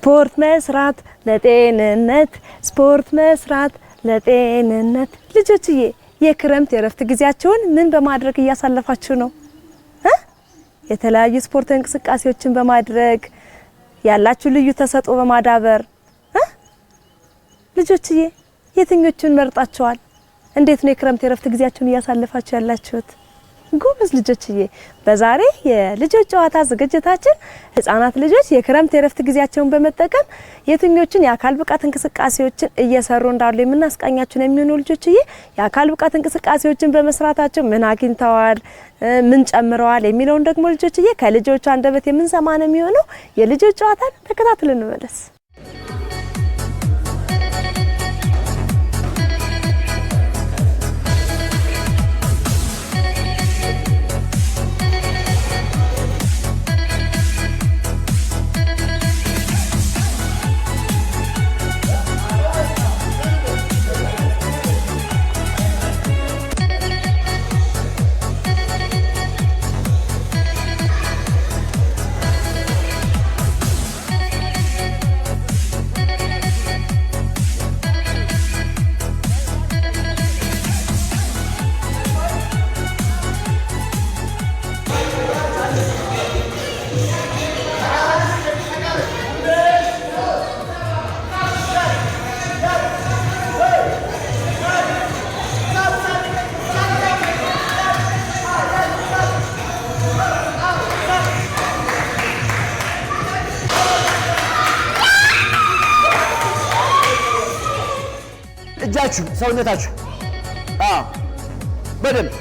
ስፖርት መስራት ለጤንነት ስፖርት መስራት ለጤንነት ልጆችዬ የክረምት የረፍት ጊዜያችሁን ምን በማድረግ እያሳለፋችሁ ነው? የተለያዩ ስፖርት እንቅስቃሴዎችን በማድረግ ያላችሁ ልዩ ተሰጥኦ በማዳበር ልጆችዬ የትኞቹን መርጣችኋል? እንዴት ነው የክረምት የረፍት ጊዜያችሁን እያሳለፋችሁ ያላችሁት? ጎበዝ ልጆችዬ በዛሬ የልጆች ጨዋታ ዝግጅታችን ህፃናት ልጆች የክረምት የረፍት ጊዜያቸውን በመጠቀም የትኞቹን የአካል ብቃት እንቅስቃሴዎችን እየሰሩ እንዳሉ የምናስቃኛችሁ ነው የሚሆነው። ልጆችዬ የአካል ብቃት እንቅስቃሴዎችን በመስራታቸው ምን አግኝተዋል፣ ምን ጨምረዋል የሚለውን ደግሞ ልጆችዬ ከልጆቹ አንደበት የምንሰማ ነው የሚሆነው። የልጆች ጨዋታን ተከታትለን እንመለስ። እጃችሁ ሰውነታችሁ በደንብ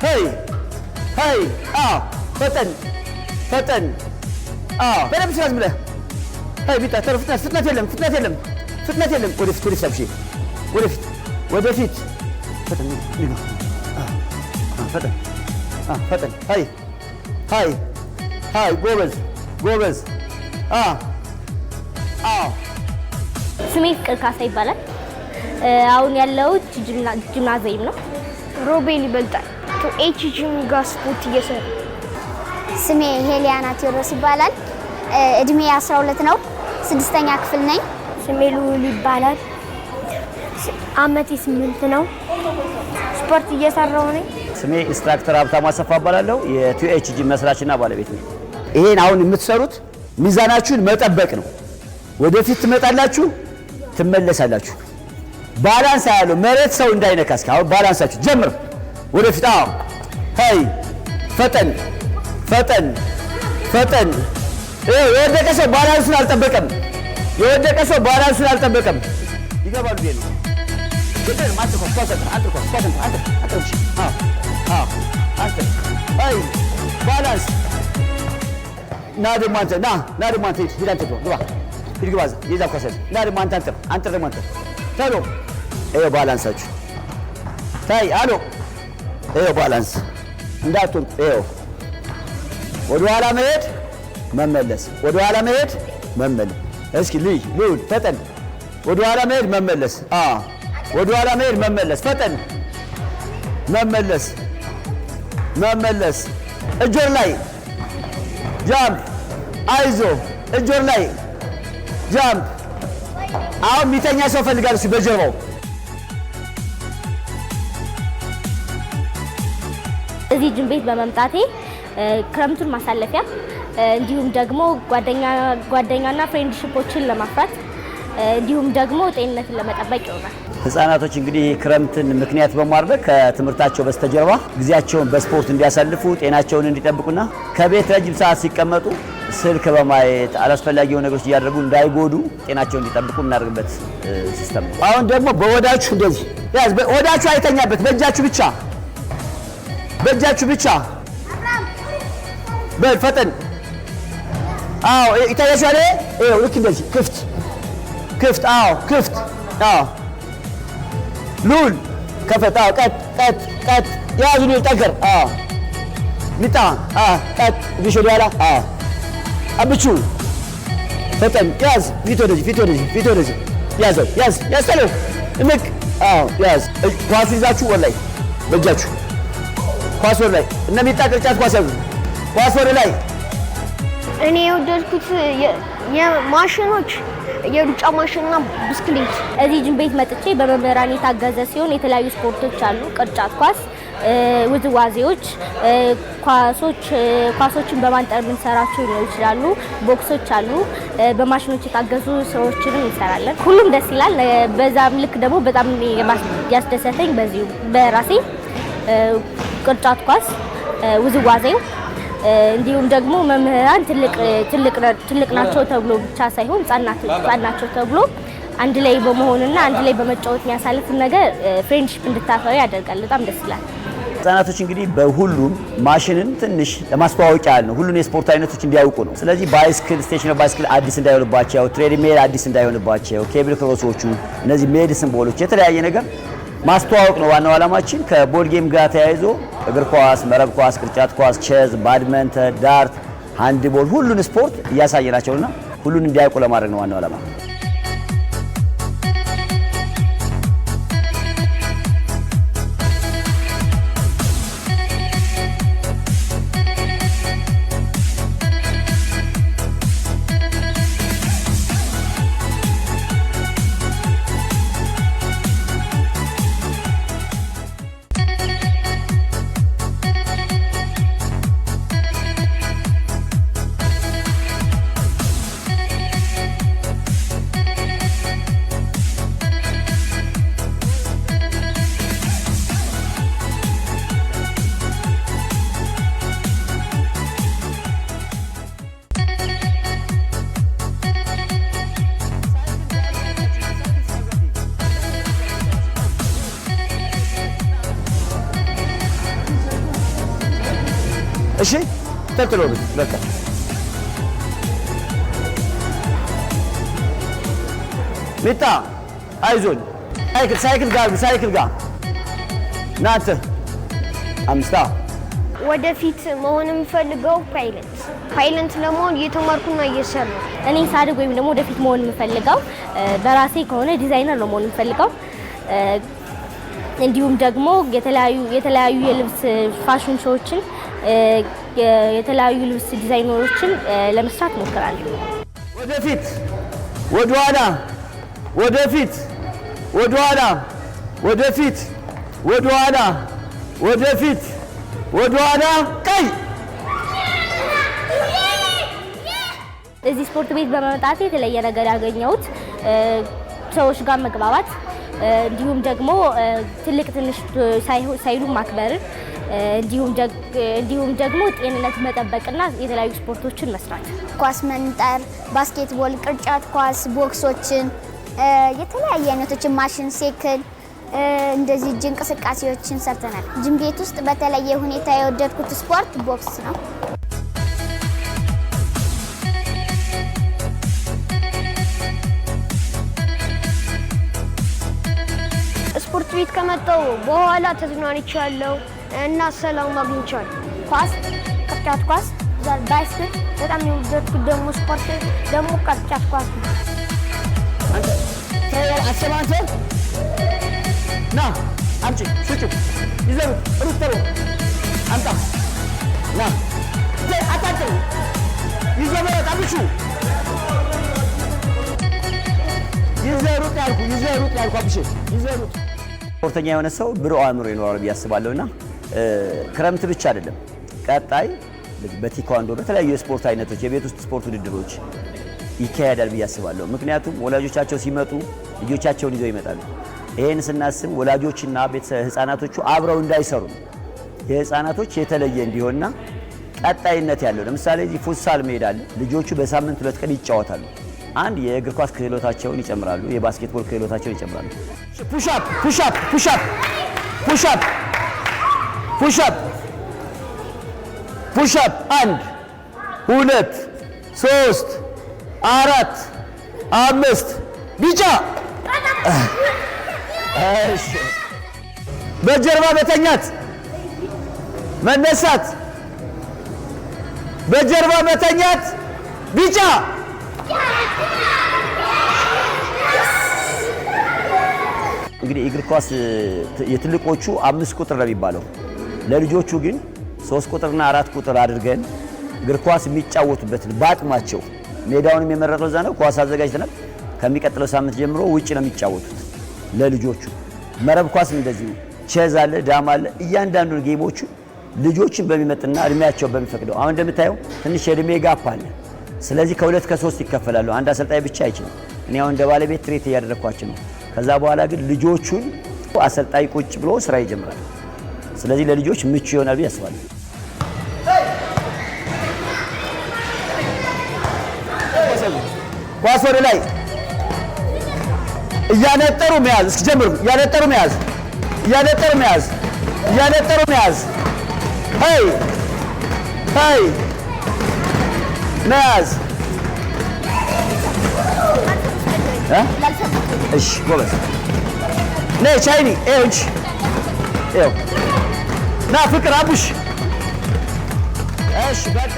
ሄይ ፈጠን በደንብ ስራዝ ብለህ ቢጣ ፍጥነት የለም ወደፊት ሰብሺ ወደፊት ፈጠን ጎበዝ ስሜ ፍቅር ካሳ ይባላል። አሁን ያለው ጂምናዚየም ነው። ሮቤል ይበልጣል ቱ ጂም ጋር ስፖርት እየሰራ። ስሜ ሄሊያና ቴዎድሮስ ይባላል። እድሜ 12 ነው። 6ኛ ክፍል ነኝ። ስሜ ሉል ይባላል። አመቴ 8 ነው። ስፖርት እየሰራው ነኝ። ስሜ ኢንስትራክተር ሀብታሙ አሰፋ እባላለሁ። የቲኤች ጂም መስራችና ባለቤት ነኝ። ይሄን አሁን የምትሰሩት ሚዛናችሁን መጠበቅ ነው። ወደፊት ትመጣላችሁ፣ ትመለሳላችሁ። ባላንስ ያለው መሬት ሰው እንዳይነካስ አሁን ባላንሳችሁ ጀምር። ወደፊት ሄይ ፈጠን የወደቀ ሰው ባላንሱን አልጠበቀም። ይገባሉ ቢሉ ባላንስ ና ደግሞ አንተ ሂድ አንተ ግባ ሂድ ግባ ይዛ ኳሰል ና ደግሞ አንተ ደግሞ አንተ ቶሎ ባላንሳችሁ ታይ ባላንስ እንዳትወርቁ። ወደ ኋላ መሄድ መመለስ። እስኪ ልዩን ፈጠን። ወደ ኋላ መሄድ መመለስ። ወደ ኋላ መሄድ መመለስ። ፈጠን መመለስ። እጆር ላይ ጃምፕ። አይዞ እጆር ላይ ጃምፕ። አሁን የሚተኛ ሰው ፈልጋለሁ። እሱ በጀርባው እዚህ ጅም ቤት በመምጣቴ ክረምቱን ማሳለፊያ እንዲሁም ደግሞ ጓደኛና ፍሬንድሺፖችን ለማፍራት እንዲሁም ደግሞ ጤንነትን ለመጠበቅ ይሆናል። ህፃናቶች እንግዲህ ክረምትን ምክንያት በማድረግ ከትምህርታቸው በስተጀርባ ጊዜያቸውን በስፖርት እንዲያሳልፉ ጤናቸውን እንዲጠብቁና ከቤት ረጅም ሰዓት ሲቀመጡ ስልክ በማየት አላስፈላጊ የሆኑ ነገሮች እያደረጉ እንዳይጎዱ ጤናቸውን እንዲጠብቁ የምናደርግበት ሲስተም ነው። አሁን ደግሞ በወዳችሁ እንደዚህ ያዝ። ወዳችሁ አይተኛበት፣ በእጃችሁ ብቻ በል ፈጠን። ይታያችኋል። ልክ እንደዚህ ክፍት ሉል ከፈት ቀጥ ያዙ ሉል ጠንከር ሚጣ ቀጥ ቢሾ ዲያላ አብቹ ፈጠን ያዝ። ፊት ወደዚህ ያዝ ተለው ልክ ያዝ። ኳሱ ይዛችሁ ወላይ በእጃችሁ ኳስ ወደ ላይ እነሚጣ ቅርጫት ኳስ ወደ ላይ። እኔ የወደድኩት የማሽኖች የሩጫ ማሽንና ብስክሌት። እዚህ ጅም ቤት መጥቼ በመምህራን የታገዘ ሲሆን የተለያዩ ስፖርቶች አሉ። ቅርጫት ኳስ፣ ውዝዋዜዎች፣ ኳሶችን በማንጠር የምንሰራቸው ሊሆኑ ይችላሉ። ቦክሶች አሉ። በማሽኖች የታገዙ ስራዎችንም እንሰራለን። ሁሉም ደስ ይላል። በዛም ልክ ደግሞ በጣም ያስደሰተኝ በዚሁ በራሴ ቅርጫት ኳስ፣ ውዝዋዜው እንዲሁም ደግሞ መምህራን ትልቅ ናቸው ተብሎ ብቻ ሳይሆን ሕፃን ናቸው ተብሎ አንድ ላይ በመሆንና አንድ ላይ በመጫወት የሚያሳልፉን ነገር ፍሬንድሺፕ እንድታፈሩ ያደርጋል። በጣም ደስ ይላል። ህጻናቶች እንግዲህ በሁሉም ማሽንን ትንሽ ለማስተዋወቂያ ነው፣ ሁሉን የስፖርት አይነቶች እንዲያውቁ ነው። ስለዚህ ባይስክል፣ ስቴሽነሪ ባይስክል አዲስ እንዳይሆንባቸው፣ ትሬድሚል አዲስ እንዳይሆንባቸው፣ ኬብል ክሮሶቹ፣ እነዚህ ሜዲሲን ቦሎች፣ የተለያየ ነገር ማስተዋወቅ ነው ዋናው ዓላማችን። ከቦል ጌም ጋር ተያይዞ እግር ኳስ፣ መረብ ኳስ፣ ቅርጫት ኳስ፣ ቼዝ፣ ባድመንተን፣ ዳርት፣ ሃንድቦል ሁሉን ስፖርት እያሳየናቸውና ሁሉን እንዲያውቁ ለማድረግ ነው ዋናው ዓላማ። እሺ ተጥሎ በቃ ሚጣ አይዞኝ ሳይክል ጋር ናት አምስታ ወደፊት መሆን የምፈልገው ፓይለት ለመሆን እየተማርኩና እየሰራሁ። እኔ ሳድግ ወይም ደግሞ ወደፊት መሆን የምፈልገው በራሴ ከሆነ ዲዛይነር ነው መሆን የምፈልገው። እንዲሁም ደግሞ የተለያዩ የልብስ ፋሽን ሾዎችን የተለያዩ ልብስ ዲዛይነሮችን ለመስራት ሞክራለሁ። ወደፊት ወደኋላ ወደፊት ወደኋላ ወደፊት ወደኋላ ወደፊት ወደኋላ ቀይ። እዚህ ስፖርት ቤት በመምጣቴ የተለየ ነገር ያገኘሁት ሰዎች ጋር መግባባት፣ እንዲሁም ደግሞ ትልቅ ትንሽ ሳይሉ ማክበርን፣ እንዲሁም ደግሞ ጤንነት መጠበቅና የተለያዩ ስፖርቶችን መስራት፣ ኳስ መንጠር፣ ባስኬትቦል፣ ቅርጫት ኳስ፣ ቦክሶችን፣ የተለያዩ አይነቶችን ማሽን፣ ሳይክል፣ እንደዚህ እጅ እንቅስቃሴዎችን ሰርተናል። ጅም ቤት ውስጥ በተለየ ሁኔታ የወደድኩት ስፖርት ቦክስ ነው። ስፖርት ቤት ከመጣሁ በኋላ ተዝናንቻለሁ እና ሰላም አግኝቻለሁ። ኳስ፣ ቅርጫት ኳስ፣ ባይስክል፣ በጣም የወደድኩት ደግሞ ስፖርት ደግሞ ቅርጫት ኳስ ነው። አንተ አሰማንተ ና አምጪ ስጩ ይዘሩት ሩት ተሩ አምጣ ና አታጭሩ ይዘሩት አብቹ ይዘሩት ያልኩ አብሽ ይዘሩት። ስፖርተኛ የሆነ ሰው ብሩህ አእምሮ ይኖራል ብዬ አስባለሁና ክረምት ብቻ አይደለም፣ ቀጣይ በቴኳንዶ በተለያዩ የስፖርት አይነቶች የቤት ውስጥ ስፖርት ውድድሮች ይካሄዳል ብዬ አስባለሁ። ምክንያቱም ወላጆቻቸው ሲመጡ ልጆቻቸውን ይዘው ይመጣሉ። ይሄን ስናስብ ወላጆችና ህፃናቶቹ አብረው እንዳይሰሩ የህፃናቶች የተለየ እንዲሆንና ቀጣይነት ያለው ለምሳሌ እዚህ ፉትሳል ሜዳ አለ። ልጆቹ በሳምንት 2 ቀን ይጫወታሉ። አንድ የእግር ኳስ ክህሎታቸውን ይጨምራሉ፣ የባስኬትቦል ክህሎታቸውን ይጨምራሉ። ፑሽአፕ ፑሽአፕ ፑሽአፕ ፑሽአፕ ፑሽአፕ ፑሽአፕ 1 2 3 4 5 ቢጫ። እሺ በጀርባ መተኛት መነሳት፣ በጀርባ መተኛት ቢጫ። እንግዲህ እግር ኳስ የትልቆቹ 5 ቁጥር ነው የሚባለው፣ ለልጆቹ ግን 3 ቁጥርና 4 ቁጥር አድርገን እግር ኳስ የሚጫወቱበትን በአቅማቸው ሜዳውንም የመረጠው እዛ ነው። ኳስ አዘጋጅተናል። ከሚቀጥለው ሳምንት ጀምሮ ውጭ ነው የሚጫወቱት ለልጆቹ። መረብ ኳስም እንደዚሁ፣ ቼዝ አለ፣ ዳማ አለ። እያንዳንዱ ጌሞቹ ልጆችን በሚመጥና እድሜያቸው በሚፈቅደው። አሁን እንደምታየው ትንሽ የእድሜ ጋፕ አለ። ስለዚህ ከ2 ከ3 ይከፈላሉ። አንድ አሰልጣኝ ብቻ አይችልም። እኔ አሁን እንደ ባለቤት ትሬት እያደረኳቸው ነው። ከዛ በኋላ ግን ልጆቹን አሰልጣኝ ቁጭ ብሎ ስራ ይጀምራል። ስለዚህ ለልጆች ምቹ ይሆናል ብዬ አስባለሁ። ኳስ ወደ ላይ እያነጠሩ መያዝ። እስኪ ጀምሩ። እያነጠሩ መያዝ፣ እያነጠሩ መያዝ፣ እያነጠሩ መያዝ። ሄይ ሄይ መያዝ። እሺ ጎበዝ። ነይ ቻይኒ። ይኸው ና ፍቅር አቡሽ። እሺ በቃ